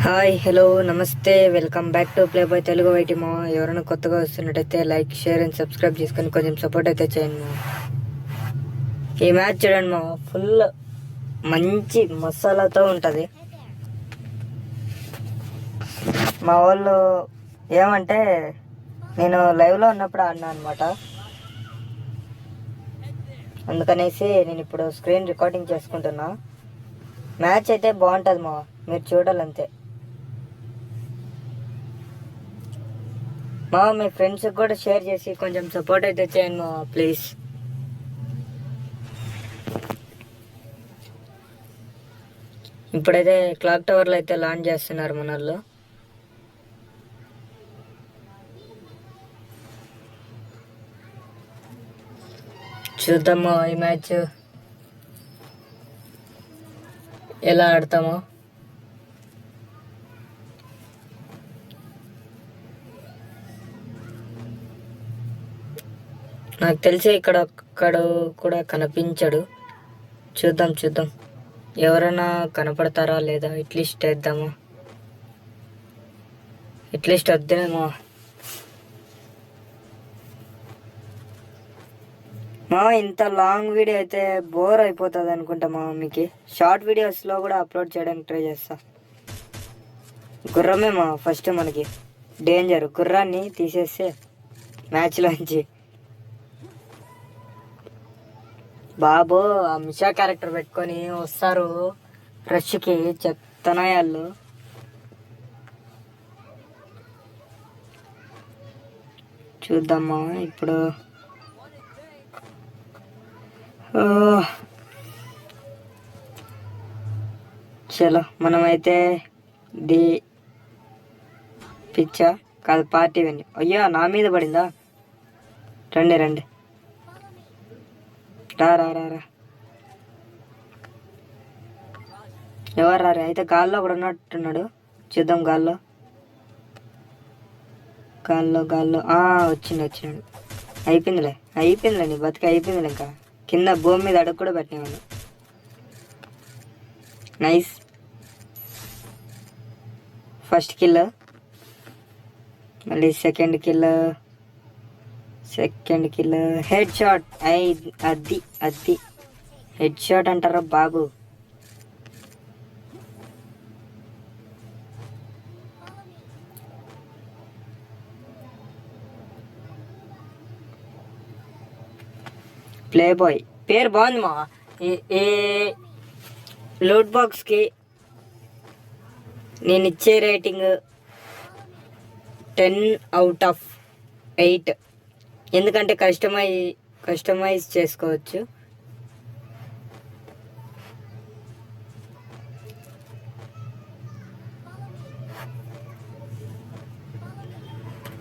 Hi hello నమస్తే welcome back to play boy Telugu YT మా. ఎవరైనా కొత్తగా వస్తున్నట్టయితే లైక్ షేర్ అండ్ సబ్స్క్రైబ్ చేసుకొని కొంచెం సపోర్ట్ అయితే చేయండి మా. ఈ మ్యాచ్ చూడండి మా, ఫుల్ మంచి మసాలాతో ఉంటుంది. మా వాళ్ళు ఏమంటే నేను లైవ్లో ఉన్నప్పుడు ఆడినా అనమాట, అందుకనేసి నేను ఇప్పుడు స్క్రీన్ రికార్డింగ్ చేసుకుంటున్నా. మ్యాచ్ అయితే బాగుంటుంది మా, మీరు చూడాలంతే మా. మీ ఫ్రెండ్స్కి కూడా షేర్ చేసి కొంచెం సపోర్ట్ అయితే చేయండి మా ప్లీజ్. ఇప్పుడైతే క్లాక్ టవర్లో అయితే లాంచ్ చేస్తున్నారు మన వాళ్ళు. చూద్దాము ఈ మ్యాచ్ ఎలా ఆడతామో. నాకు తెలిసి ఇక్కడ ఒక్కడు కూడా కనిపించడు. చూద్దాం ఎవరైనా కనపడతారా లేదా. ఎట్లీస్ట్ వేద్దామా, ఎట్లీస్ట్ వద్దేమో మా. ఇంత లాంగ్ వీడియో అయితే బోర్ అయిపోతుంది అనుకుంటా మా. మీకు షార్ట్ వీడియోస్లో కూడా అప్లోడ్ చేయడానికి ట్రై చేస్తా. గుర్రమే మా ఫస్ట్ మనకి డేంజర్. గుర్రాన్ని తీసేస్తే మ్యాచ్లోంచి బాబు ఆ మిషా క్యారెక్టర్ పెట్టుకొని వస్తారు రష్కి, చెత్తనాయాళ్ళు. చూద్దామా ఇప్పుడు. చలో మనమైతే ది పిచ్చా కాదు పార్టీ వెండి. అయ్యా నా మీద పడిందా. రండి రా రా రా రా. ఎవరు రారే అయితే. గాల్లో కూడా ఉన్నట్టున్నాడు. చూద్దాం గాల్లో వచ్చినాడు. అయిపోయిందిలే నీ బతికి అయిపోయిందిలే. ఇంకా కింద భూమి మీద అడుగు కూడా పెట్టినాను. Nice first kill. మళ్ళీ సెకండ్ కిల్ హెడ్ షాట్. అది హెడ్ షాట్ అంటారా బాబు. ప్లే బాయ్ పేరు బాగుంది మా. ఏ లూట్ బాక్స్కి నేను ఇచ్చే రేటింగ్ 10/8. ఎందుకంటే కస్టమైజ్ చేసుకోవచ్చు.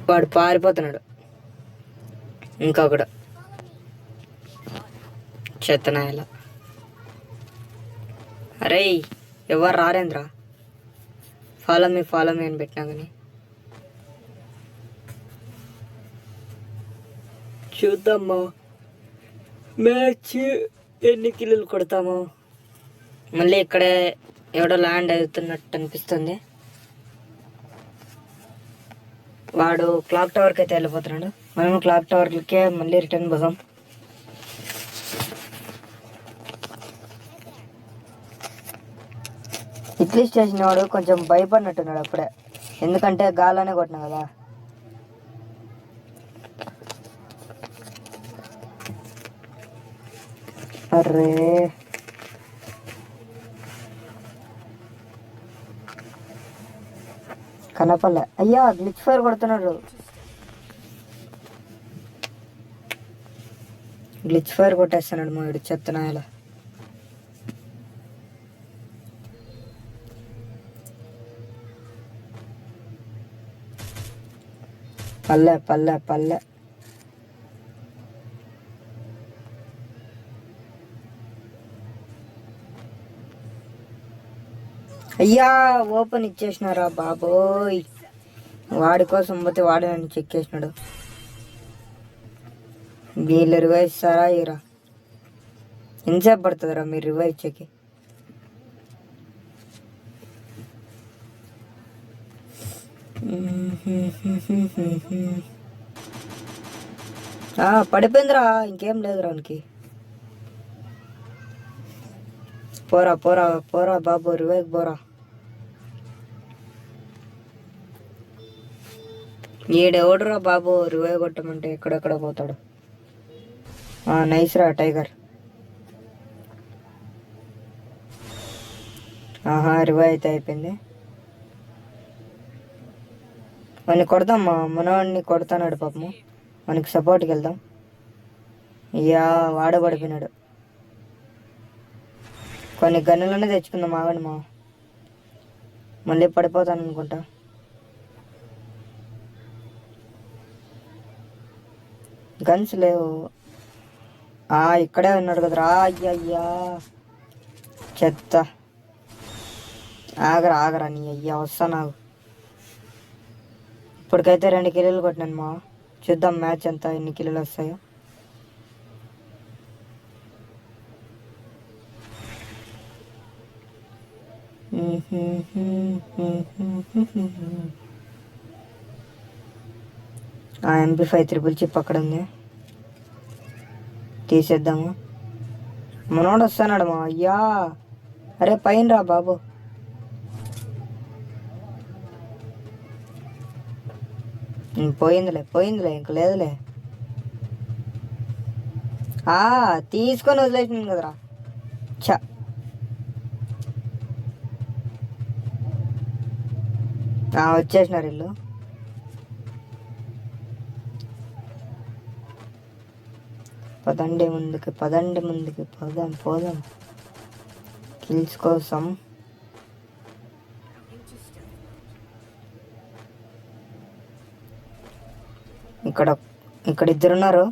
వాడు పారిపోతున్నాడు. ఇంకొకడు చెత్తనాయల. అరే ఎవరు రారేంద్రా. ఫాలో మీ అని పెట్టినా కానీ. చూద్దామా మ్యాచ్ ఎన్ని కిల్లులు కొడతామో. మళ్ళీ ఇక్కడే ఎవడో ల్యాండ్ అవుతున్నట్టు అనిపిస్తుంది. వాడు క్లాక్ టవర్కి అయితే వెళ్ళిపోతున్నాడు. మేము క్లాక్ టవర్కే మళ్ళీ రిటర్న్ పోదాం. ఇట్లీస్ట్ చేసిన వాడు కొంచెం భయపడినట్టున్నాడు అప్పుడే, ఎందుకంటే గాల్లోనే కొట్టినా కదా. అర్రే కనపల్లె. అయ్యా గ్లిచ్ ఫైర్ కొడుతున్నాడు. గ్లిచ్ ఫైర్ కొట్టేస్తున్నాడు మా వీడు చెత్తనాయల. పల్లె అయ్యా ఓపెన్ ఇచ్చేసినారా బాబోయ్. వాడి కోసం పోతే వాడు నన్ను చెక్ చేసినాడు. వీళ్ళు రివైవ్ ఇస్తారా ఇరా. ఎంతసేపు పడుతుందిరా మీరు రివైవ్ ఇచ్చేకి. పడిపోయిందిరా, ఇంకేం లేదు రానికి. పోరా పోరా పోరా బాబు, రివైవ్ పోరా. ఈడెవడురా బాబు రివైవ్ కొట్టమంటే ఎక్కడెక్కడ పోతాడు. నైస్ రా టైగర్. రివైవ్ అయితే అయిపోయింది. వాడిని కొడదాం, మనవాడిని కొడతానాడు పాపము. మనకి సపోర్ట్కి వెళ్దాం. వాడే పడిపోయినాడు. కొన్ని గన్నులనే తెచ్చుకుందాం ఆగండి మళ్ళీ పడిపోతాను అనుకుంటా. గన్స్ లేవు. ఇక్కడే ఉన్నాడు కదరా. అయ్యా చెత్త. ఆగరా నీ అయ్యా, వస్తా నాకు. ఇప్పటికైతే 2 కిలోలు కొట్టినాను చూద్దాం మ్యాచ్ ఎంత, ఎన్ని కిలోలు వస్తాయో. MP5 ట్రిపుల్ చిప్ అక్కడ ఉంది, తీసేద్దాము. మనోడు వస్తున్నాడు అయ్యా. అరే పైన రా బాబు. పోయిందిలే ఇంక లేదులే. తీసుకొని వదిలేసినాను కదరా. వచ్చేసినారు వీళ్ళు. పదండి ముందుకి పోదాం కిల్స్ కోసం. ఇక్కడ ఇద్దరున్నారు.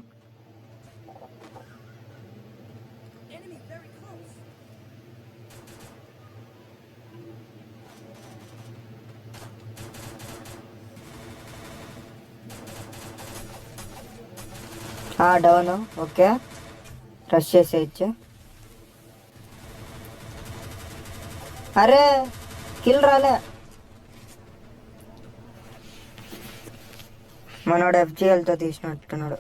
డౌన్. ఓకే, రష్ చేసేయచ్చు. అరే కిల్ రాలే. మనోడు FGLతో తీసినట్టున్నాడు.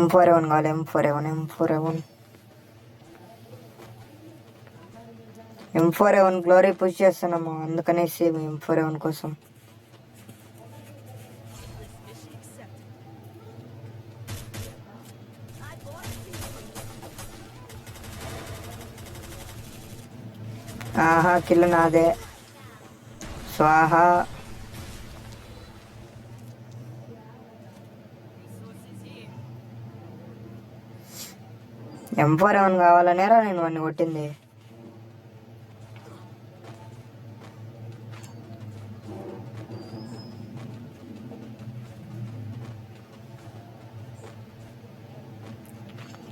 M4A1 కావాలి. M4A1 గ్లోరీ పుష్ చేస్తున్నాము, అందుకనేసి M4A1 కోసం. కిల్ నాదే. స్వాహా. M4A1 కావాలనేరా నేను వాడిని కొట్టింది.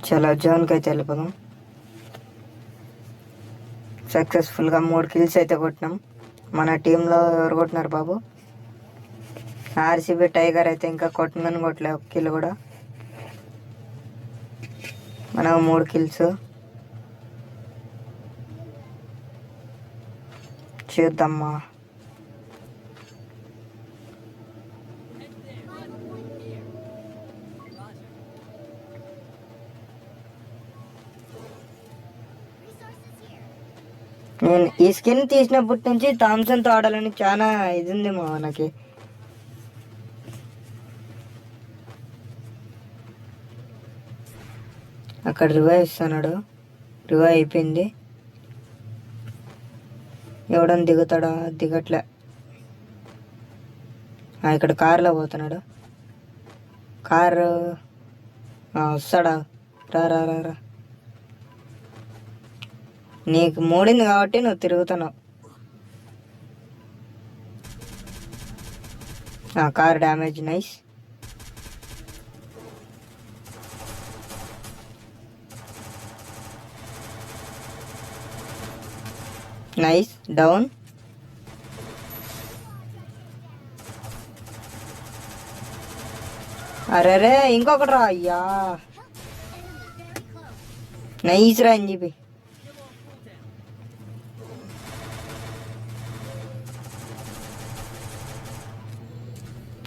చలో జోన్కి అయితే వెళ్ళిపోదాం. సక్సెస్ఫుల్గా 3 కిల్స్ అయితే కొట్టినాం. మన టీంలో ఎవరు కొట్టినారు బాబు? RCB టైగర్ అయితే ఇంకా కొట్టలే, ఒక కిల్ కూడా. మనం 3 కిల్స్ చూద్దామ్మా. నేను ఈ స్కిన్ తీసినప్పటి నుంచి థామ్సన్తో ఆడాలని చాలా ఇది ఉంది మనకి. అక్కడ రివైవ్ ఇస్తున్నాడు. రివైవ్ అయిపోయింది. ఎవడని దిగుతాడా? దిగట్లే. ఇక్కడ కారులో పోతున్నాడు. కారు వస్తాడా? రా. నీకు మూడింది కాబట్టి నువ్వు తిరుగుతున్నావు. Car damage. Nice down. అరే ఇంకొకటి రా. అయ్యా నైస్ రా ఎన్జిపి.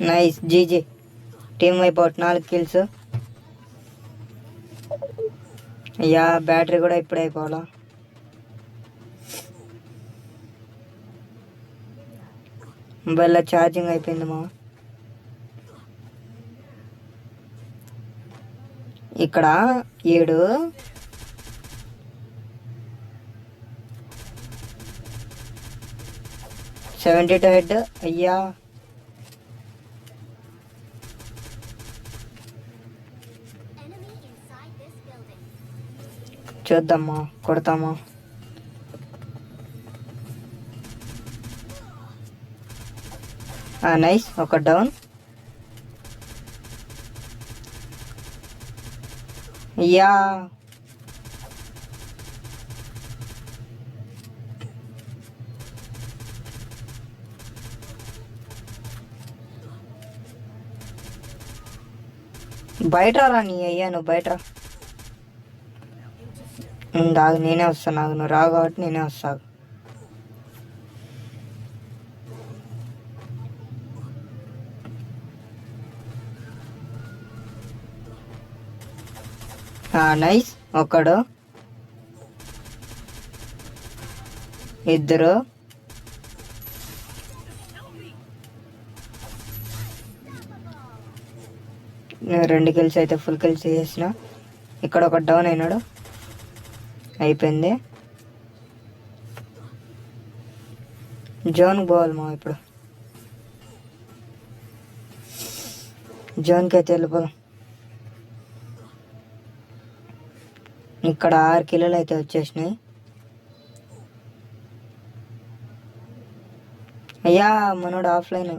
Nice GG. టీమ్ అయిపోట్ 4 కిల్స్. అయ్యా బ్యాటరీ కూడా ఇప్పుడే అయిపోవాలా. మొబైల్లో ఛార్జింగ్ అయిపోయింది మా. ఇక్కడ 7 72 హెడ్. అయ్యా చూద్దామా కొడతామా. నైస్ ఒక డౌన్. యా బయట రా నీ అయ్యా, నువ్వు బయట రా. దాగు నేనే వస్తాను, నాకు నువ్వు రావు కాబట్టి నేనే వస్తాను. నైస్ ఒకడు 2. నేను 2 కిల్స్ అయితే ఫుల్ కిల్స్ చేసిన. ఇక్కడ ఒక డౌన్ అయినాడు. అయిపోయింది. జోన్కి పోవాలి మా. ఇప్పుడు జోన్కి అయితే వెళ్ళిపోదాం. ఇక్కడ 6 కిలోలు అయితే వచ్చేసినాయి. అయ్యా మనోడు ఆఫ్లైన్.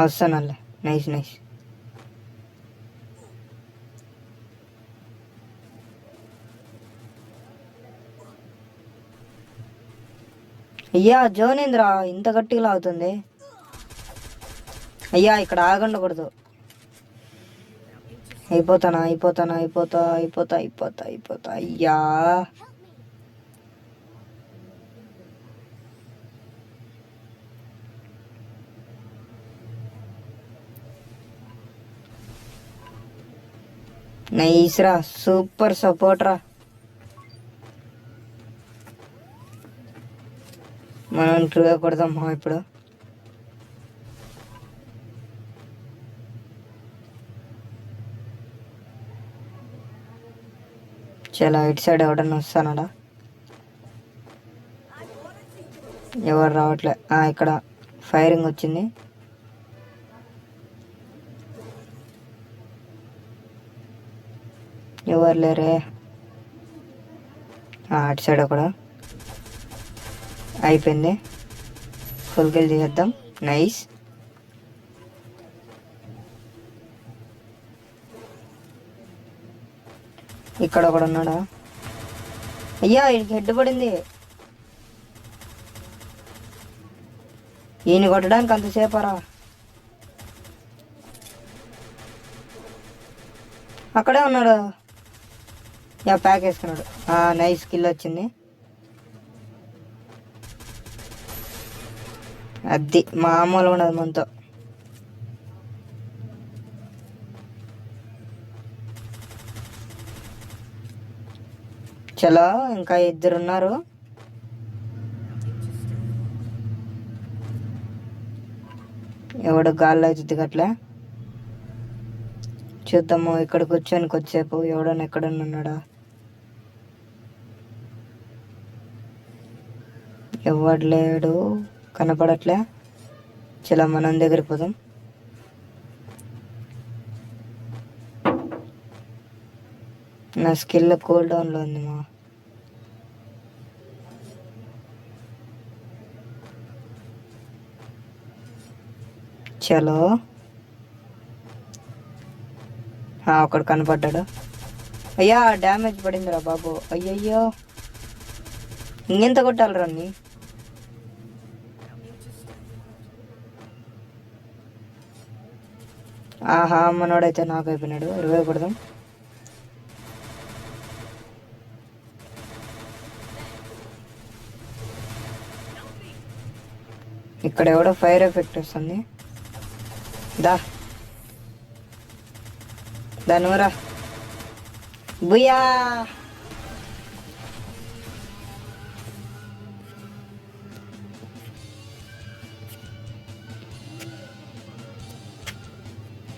వస్తానల్లే. Nice nice. అయ్యా జోన్ ఏంద్రా ఇంత గట్టిగా లాగుతుంది. అయ్యా ఇక్కడ ఆగండకూడదు. అయిపోతానా అయిపోతానా అయిపోతా అయిపోతా అయిపోతా అయిపోతా. అయ్యా నైస్ రా, సూపర్ సపోర్ట్ రా. మనం ట్రూగా కొడదాం ఇప్పుడు. చాలా ఇటు సైడ్ ఎవడన్నా వస్తానడా? ఎవరు రావట్లే. ఇక్కడ ఫైరింగ్ వచ్చింది. ఎవరు లేరే. అటు సైడ్ ఒకడ. అయిపోయింది. ఫుల్ కిల్ చేద్దాం. నైస్. ఇక్కడ ఒకడు ఉన్నాడా? అయ్యా ఈయనకి హెడ్ పడింది. ఈయన కొట్టడానికి అంతసేపరా? అక్కడే ఉన్నాడు. ప్యాక్ వేసుకున్నాడు. నైస్ కిల్ వచ్చింది. అది మామూలుగా ఉండదు మనతో. చలో ఇంకా 2 ఉన్నారు. ఎవడు గాల్లో అవుతుంది గట్లా. చూద్దాము. ఇక్కడ కూర్చొని కొద్దిసేపు ఎవడన్నా ఎక్కడన్నా ఉన్నాడా? ఎవడు లేడు, కనపడట్లే. చలో మనం దగ్గరికి పోదాం. నా స్కిల్ కూల్ డౌన్లో ఉంది మా. చలో ఒకడు కనపడ్డాడు. అయ్యా డ్యామేజ్ పడిందిరా బాబు. అయ్యయ్యో ఇంకెంత కొట్టాలి రన్ని. ఆహా మనోడైతే నాకు అయిపోయినాడు. ఇరవై కొడదాం. ఇక్కడ ఎవడో ఫైర్ ఎఫెక్ట్ వస్తుంది. దా ధనురా బుయా